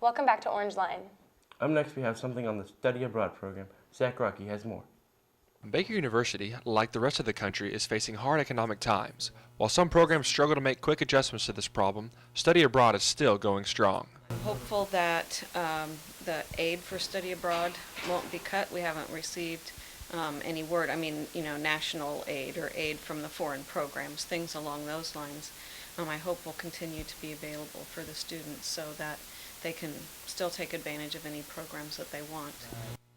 Welcome back to Orangeline. Up next, we have something on the study abroad program. Zack Rockey has more. Baker University, like the rest of the country, is facing hard economic times. While some programs struggle to make quick adjustments to this problem, study abroad is still going strong. Hopeful that the aid for study abroad won't be cut. We haven't received any word, national aid or aid from the foreign programs, things along those lines. I hope will continue to be available for the students so that they can still take advantage of any programs that they want.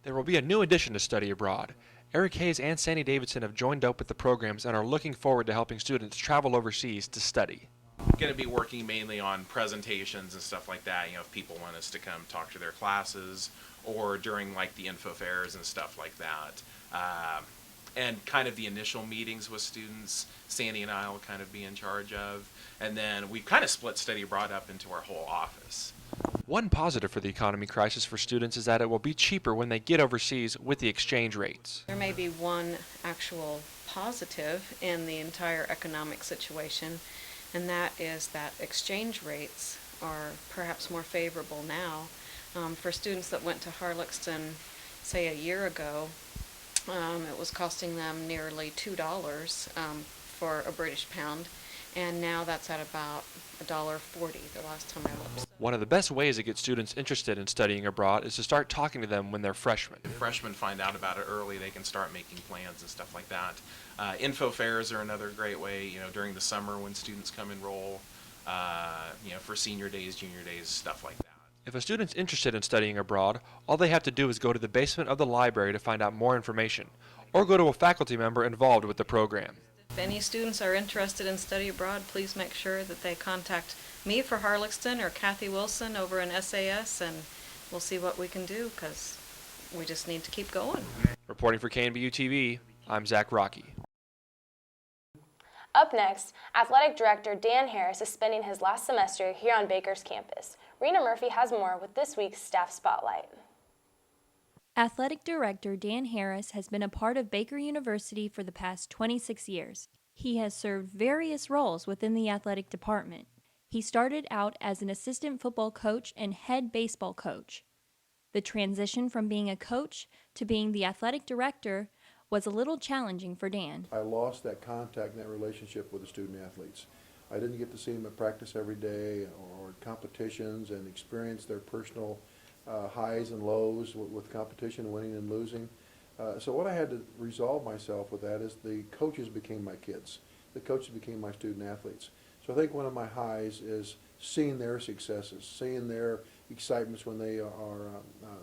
There will be a new addition to study abroad. Eric Hayes and Sandy Davidson have joined up with the programs and are looking forward to helping students travel overseas to study. Going to be working mainly on presentations and stuff like that, if people want us to come talk to their classes or during like the info fairs and stuff like that. And kind of the initial meetings with students, Sandy and I will kind of be in charge of. And then we kind of split study abroad up into our whole office. One positive for the economy crisis for students is that it will be cheaper when they get overseas with the exchange rates. There may be one actual positive in the entire economic situation, and that is that exchange rates are perhaps more favorable now. For students that went to Harlexton, say a year ago, it was costing them nearly $2 for a British pound, and now that's at about $1.40 the last time I looked. One of the best ways to get students interested in studying abroad is to start talking to them when they're freshmen. If freshmen find out about it early, they can start making plans and stuff like that. Info fairs are another great way, during the summer when students come enroll, for senior days, junior days, stuff like that. If a student's interested in studying abroad, all they have to do is go to the basement of the library to find out more information, or go to a faculty member involved with the program. If any students are interested in study abroad, please make sure that they contact me for Harlexton or Kathy Wilson over in SAS, and we'll see what we can do, because we just need to keep going. Reporting for KNBU TV, I'm Zack Rockey. Up next, Athletic Director Dan Harris is spending his last semester here on Baker's campus. Reina Murphy has more with this week's Staff Spotlight. Athletic Director Dan Harris has been a part of Baker University for the past 26 years. He has served various roles within the athletic department. He started out as an assistant football coach and head baseball coach. The transition from being a coach to being the athletic director was a little challenging for Dan. I lost that contact and that relationship with the student athletes. I didn't get to see them at practice every day or competitions and experience their personal highs and lows with competition, winning and losing. So what I had to resolve myself with that is the coaches became my kids. The coaches became my student athletes. So I think one of my highs is seeing their successes, seeing their excitements when they are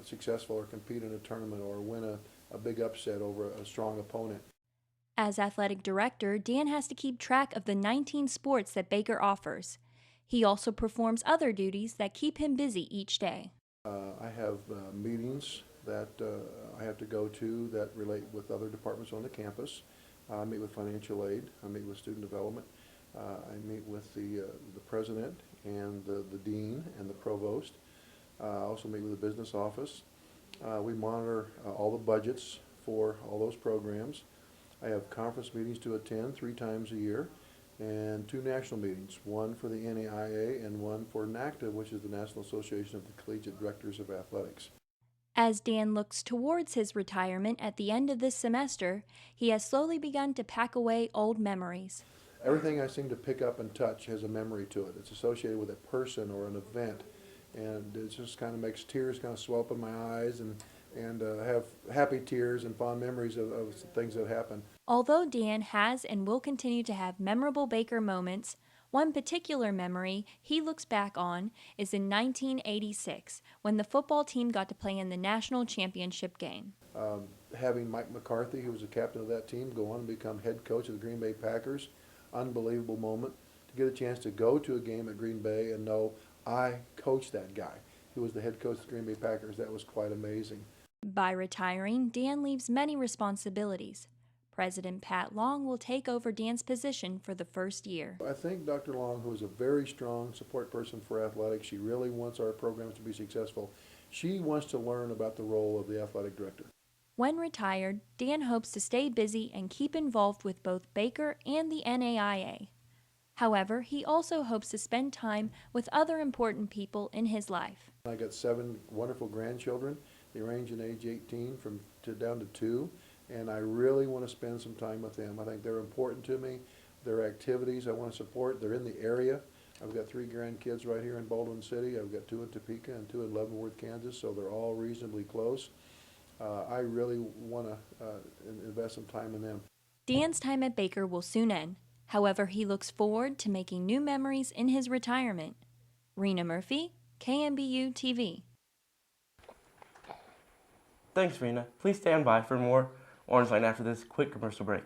successful or compete in a tournament or win a big upset over a strong opponent. As athletic director, Dan has to keep track of the 19 sports that Baker offers. He also performs other duties that keep him busy each day. I have meetings that I have to go to that relate with other departments on the campus. I meet with financial aid. I meet with student development. I meet with the president and the dean and the provost. I also meet with the business office. We monitor all the budgets for all those programs. I have conference meetings to attend 3 times a year and 2 national meetings, one for the NAIA and one for NACTA, which is the National Association of the Collegiate Directors of Athletics. As Dan looks towards his retirement at the end of this semester, he has slowly begun to pack away old memories. Everything I seem to pick up and touch has a memory to it. It's associated with a person or an event, and it just kind of makes tears kind of swell up in my eyes and have happy tears and fond memories of things that happen. Although Dan has and will continue to have memorable Baker moments, one particular memory he looks back on is in 1986, when the football team got to play in the national championship game. Having Mike McCarthy, who was the captain of that team, go on and become head coach of the Green Bay Packers, unbelievable moment. To get a chance to go to a game at Green Bay and know I coached that guy who was the head coach of the Green Bay Packers, that was quite amazing. By retiring, Dan leaves many responsibilities. President Pat Long will take over Dan's position for the first year. I think Dr. Long, who is a very strong support person for athletics, she really wants our programs to be successful. She wants to learn about the role of the athletic director. When retired, Dan hopes to stay busy and keep involved with both Baker and the NAIA. However, he also hopes to spend time with other important people in his life. I got 7 wonderful grandchildren. They range in age 18 down to 2, and I really want to spend some time with them. I think they're important to me. Their activities I want to support. They're in the area. I've got 3 grandkids right here in Baldwin City. I've got 2 in Topeka and 2 in Leavenworth, Kansas, so they're all reasonably close. I really want to invest some time in them. Dan's time at Baker will soon end. However, he looks forward to making new memories in his retirement. Reina Murphy, KNBU TV. Thanks, Rena. Please stand by for more Orangeline after this quick commercial break.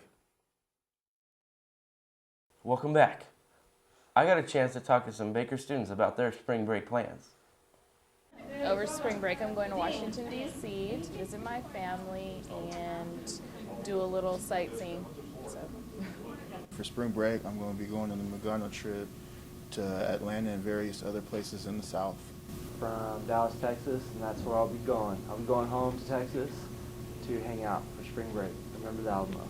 Welcome back. I got a chance to talk to some Baker students about their spring break plans. Over spring break, I'm going to Washington, D.C. to visit my family and do a little sightseeing. So. For spring break, I'm going to be going on the Magano trip to Atlanta and various other places in the South. From Dallas, Texas, and that's where I'll be going. I'll be going home to Texas to hang out for spring break. Remember the Alamo.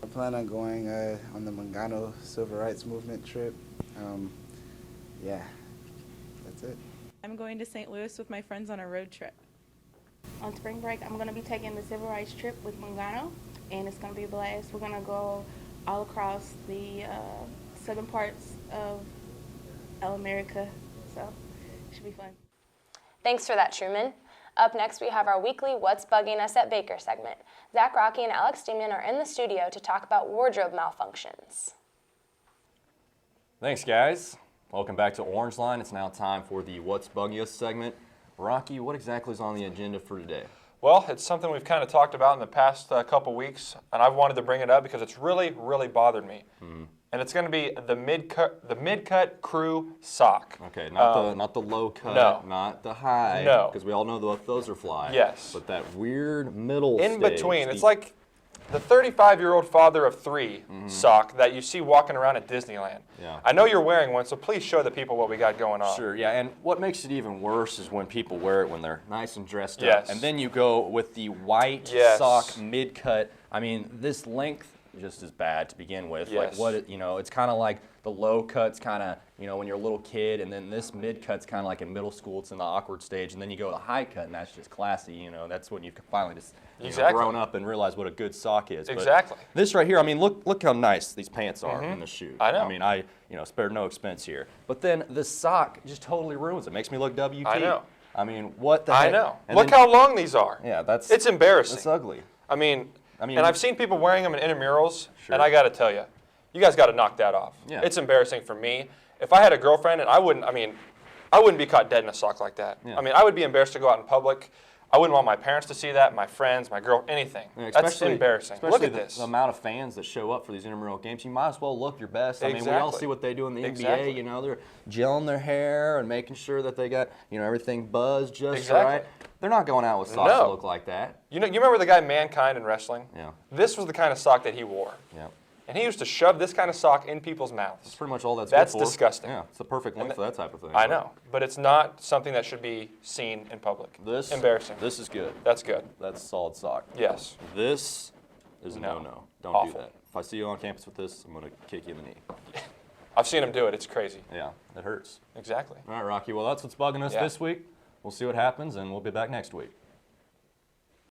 I plan on going on the Mangano Civil Rights Movement trip. Yeah, that's it. I'm going to St. Louis with my friends on a road trip. On spring break, I'm going to be taking the Civil Rights trip with Mangano, and it's going to be a blast. We're going to go all across the southern parts of America, so it should be fun. Thanks for that, Truman. Up next, we have our weekly What's Bugging Us at Baker segment. Zack, Rockey, and Alex Dingman are in the studio to talk about wardrobe malfunctions. Thanks, guys. Welcome back to Orangeline. It's now time for the What's Bugging Us segment. Rockey, what exactly is on the agenda for today? Well, it's something we've kind of talked about in the past couple weeks, and I've wanted to bring it up because it's really, really bothered me. And it's going to be the mid-cut crew sock. Okay, not the low cut, no. not the high, no, because we all know that those are fly. Yes, but that weird middle in stage, between. It's like the 35-year-old father of 3 sock that you see walking around at Disneyland. Yeah. I know you're wearing one, so please show the people what we got going on. Sure, yeah, and what makes it even worse is when people wear it when they're nice and dressed Yes. up, and then you go with the white Yes. sock mid-cut. I mean, this length just is bad to begin with. Yes. Like it's kind of like the low cut's kind of, when you're a little kid, and then this mid cut's kind of like in middle school. It's in the awkward stage, and then you go to the high cut, and that's just classy. That's when you've finally just grown up and realized what a good sock is. Exactly. But this right here, I mean, look how nice these pants are in the shoe. I know. I mean, I spared no expense here. But then the sock just totally ruins it. Makes me look WT. I know. I mean, what the heck? I know. And Look how long these are. Yeah, it's embarrassing. It's ugly. I mean, and I've seen people wearing them in intramurals, and I got to tell you, you guys got to knock that off. Yeah. It's embarrassing for me. If I had a girlfriend, and I wouldn't be caught dead in a sock like that. Yeah. I mean, I would be embarrassed to go out in public. I wouldn't want my parents to see that, my friends, my girl, anything. Yeah, That's embarrassing. Look at this. The amount of fans that show up for these intramural games, you might as well look your best. I mean, we all see what they do in the NBA. They're gelling their hair and making sure that they got, everything buzzed just right. They're not going out with socks that look like that. You remember the guy Mankind in wrestling? Yeah. This was the kind of sock that he wore. Yeah. And he used to shove this kind of sock in people's mouths. That's pretty much all that's That's good for. disgusting. Yeah, it's the perfect length for that type of thing. I know, but it's not something that should be seen in public. Embarrassing. This is good. That's good. That's a solid sock. Yes. This is a no-no. Don't Awful. do that. If I see you on campus with this, I'm going to kick you in the knee. I've seen him do it. It's crazy. Yeah, it hurts. Exactly. All right, Rockey. Well, that's what's bugging us this week. We'll see what happens, and we'll be back next week.